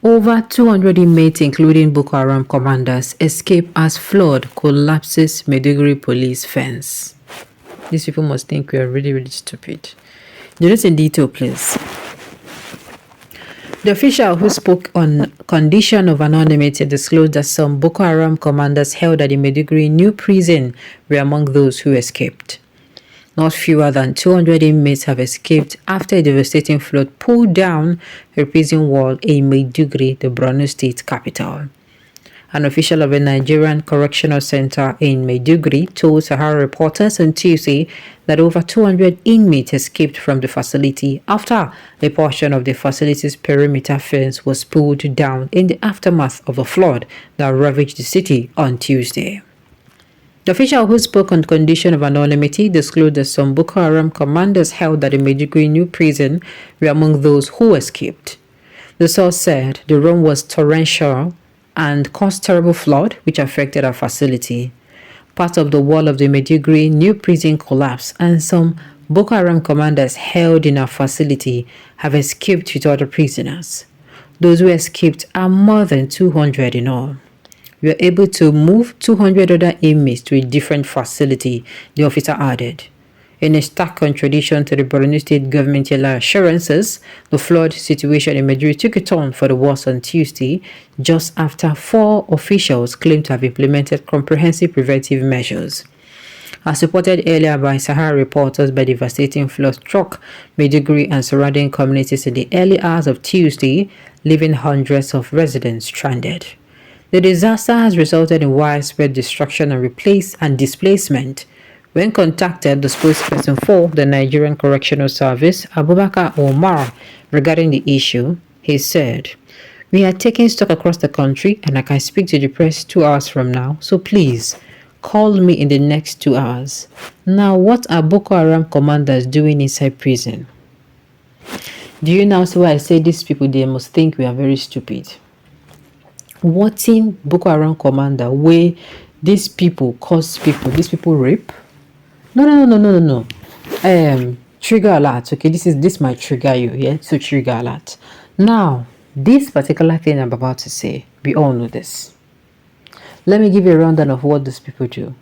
Over 200 inmates, including Boko Haram commanders, escape as flood collapses Maiduguri police fence. These people must think we are really, really stupid. Do this in detail, please. The official who spoke on condition of anonymity disclosed that some Boko Haram commanders held at the Maiduguri new prison were among those who escaped. Not fewer than 200 inmates have escaped after a devastating flood pulled down a prison wall in Maiduguri, the Borno state capital. An official of a Nigerian correctional center in Maiduguri told Sahara reporters on Tuesday that over 200 inmates escaped from the facility after a portion of the facility's perimeter fence was pulled down in the aftermath of a flood that ravaged the city on Tuesday. The official who spoke on condition of anonymity disclosed that some Boko Haram commanders held at the Maiduguri new prison were among those who escaped. The source said the rain was torrential and caused terrible flood which affected our facility. Part of the wall of the Maiduguri new prison collapsed and some Boko Haram commanders held in our facility have escaped with other prisoners. Those who escaped are more than 200 in all. We were able to move 200 other inmates to a different facility, the officer added. In a stark contradiction to the Borno state government assurances, the flood situation in Maiduguri took a turn for the worse on Tuesday, just after 4 officials claimed to have implemented comprehensive preventive measures. As reported earlier by Sahara reporters, the devastating flood struck Maiduguri and surrounding communities in the early hours of Tuesday, leaving hundreds of residents stranded. The disaster has resulted in widespread destruction and displacement. When contacted, the spokesperson for the Nigerian Correctional Service, Abubakar Omar, regarding the issue, he said, "We are taking stock across the country and I can speak to the press 2 hours from now, so please call me in the next 2 hours." Now, what are Boko Haram commanders doing inside prison? Do you now see why I say these people, they must think we are very stupid? What in Boko Haram commander where these people cause people, these people rape? No. Trigger alert. Okay, this might trigger you. Yeah, so trigger alert. Now, this particular thing I'm about to say, we all know this. Let me give you a rundown of what these people do.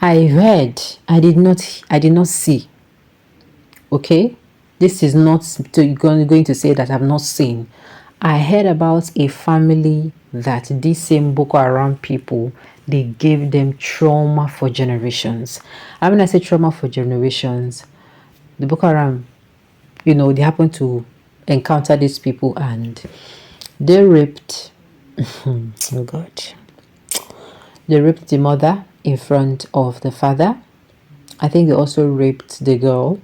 I read. I did not see. Okay, this is not going to say that I've not seen. I heard about a family that these same Boko Haram people, they gave them trauma for generations. I mean, I say trauma for generations. The Boko Haram, they happen to encounter these people and they raped, oh God, they raped the mother in front of the father. I think they also raped the girl.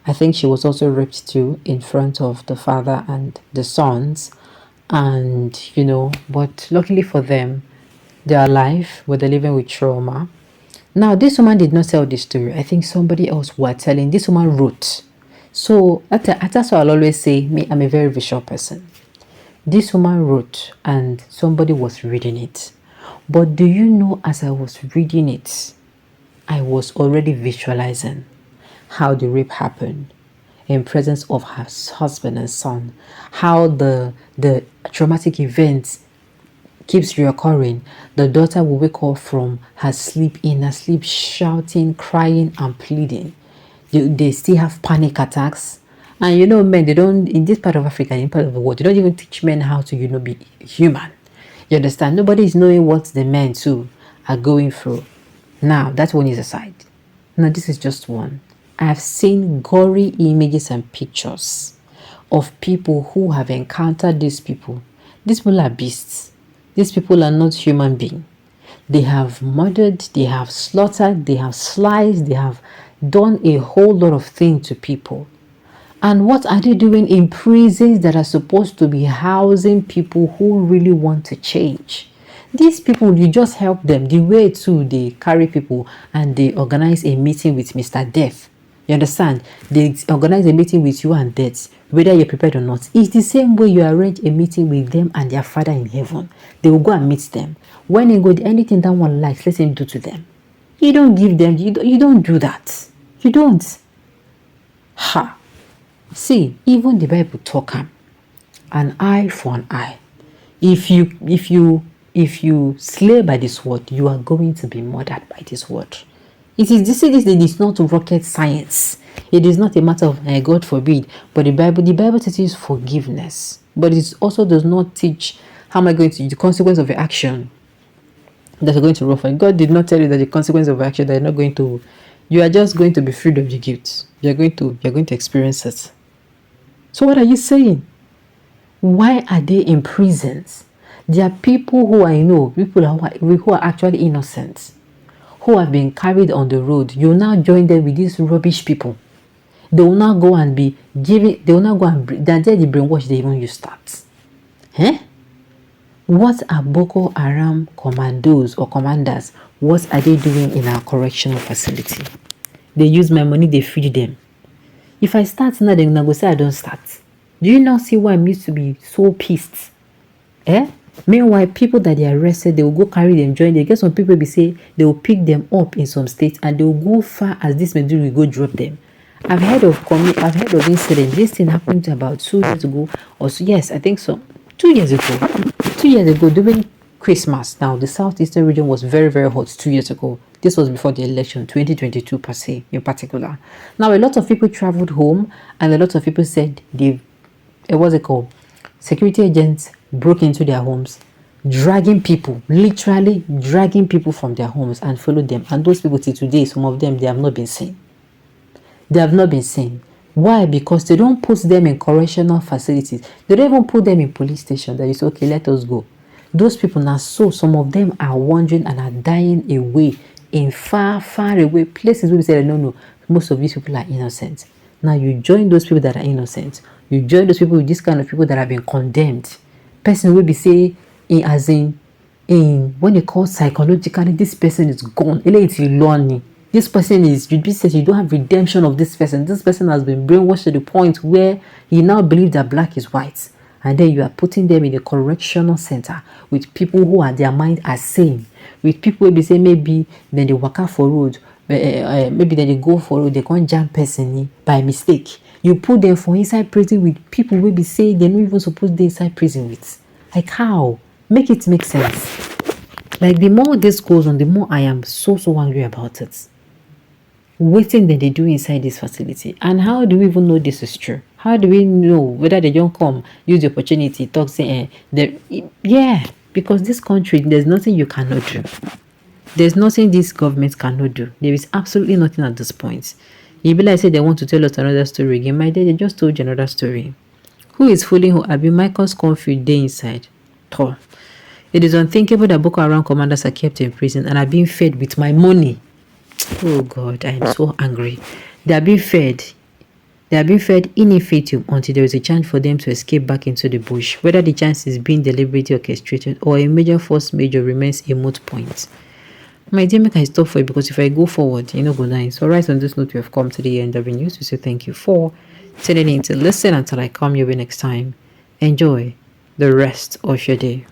I think she was also raped too in front of the father and the sons. And, but luckily for them, they are alive, but they're living with trauma. Now, this woman did not tell this story. I think somebody else was telling. This woman wrote. So, that's why I'll always say, I'm a very visual person. This woman wrote and somebody was reading it. But do you know, as I was reading it, I was already visualizing how the rape happened in presence of her husband and son, how the traumatic event keeps reoccurring. The daughter will wake up from her sleep, shouting, crying and pleading. They still have panic attacks. And men, they don't, in this part of Africa, in part of the world, they don't even teach men how to be human. You understand? Nobody is knowing what the men too are going through. Now, that one is aside. Now, this is just one. I've seen gory images and pictures of people who have encountered these people. These people are beasts. These people are not human beings. They have murdered, they have slaughtered, they have sliced, they have done a whole lot of things to people. And what are they doing in prisons that are supposed to be housing people who really want to change? These people, you just help them. The way too, they carry people and they organize a meeting with Mr. Death. You understand? They organize a meeting with you and Death, whether you're prepared or not. It's the same way you arrange a meeting with them and their Father in heaven. They will go and meet them. When they go, anything that one likes, let him do to them. You don't give them, you don't do that. You don't. Ha! See, even the Bible talk. An eye for an eye. If you slay by this word, you are going to be murdered by this word. It is not rocket science. It is not a matter of God forbid, but the Bible teaches forgiveness, but it also does not teach how am I going to the consequence of your action that you're going to run from. God did not tell you that the consequence of your action that you're not going to. You are just going to be freed of the guilt. You're going to experience it. So what are you saying? Why are they in prisons? There are people who I know, people who are actually innocent, who have been carried on the road. You now join them with these rubbish people. They will not go and be giving. They will not go and. That's the brainwash they even use that. What are Boko Haram commandos or commanders? What are they doing in our correctional facility? They use my money. They feed them. If I start now, then I go say I don't start. Do you not see why I'm used to be so pissed? Meanwhile, people that they arrested, they will go carry them, join them. Get some people be say they will pick them up in some states and they will go far as this Meduri will go drop them. I've heard of incidents. This thing happened about 2 years ago, or so. Yes, I think so. 2 years ago. 2 years ago during Christmas. Now the southeastern region was very, very hot 2 years ago. This was before the election, 2022 per se, in particular. Now a lot of people traveled home, and a lot of people said security agents broke into their homes, literally dragging people from their homes and followed them. And those people till today, some of them, they have not been seen. They have not been seen. Why? Because they don't put them in correctional facilities. They don't even put them in police station. That is okay, let us go. Those people now, so some of them are wandering and are dying away in far, far away places where we say, no, most of these people are innocent. Now you join those people that are innocent. You join those people with this kind of people that have been condemned. Person will be say, when they call psychologically, this person is gone. This person is, you'd be said you don't have redemption of this person. This person has been brainwashed to the point where he now believes that black is white. And then you are putting them in a correctional center with people who are their mind are sane. With people who be say maybe then they walk out for road, maybe then they go for road, they can't jam person by mistake. You put them for inside prison with people who be say they're not even supposed to be inside prison with. Like how? Make it make sense. Like the more this goes on, the more I am so angry about it. Waiting that they do inside this facility. And how do we even know this is true? How do we know whether they don't come, use the opportunity, talk, say, because this country, there's nothing you cannot do. There's nothing this government cannot do. There is absolutely nothing at this point. You be like, say they want to tell us another story again. My day, they just told you another story. Who is fooling who? Abi Michael's confused day inside. It is unthinkable that Boko Haram commanders are kept in prison and are being fed with my money. Oh God, I am so angry. They are being fed in infinitum until there is a chance for them to escape back into the bush. Whether the chance is being deliberately orchestrated or a major force major remains a moot point. My dear, make I stop for you because if I go forward, you know, go down. So right on this note, we have come to the end of the news. We say thank you for tuning in to listen until I come your way next time. Enjoy the rest of your day.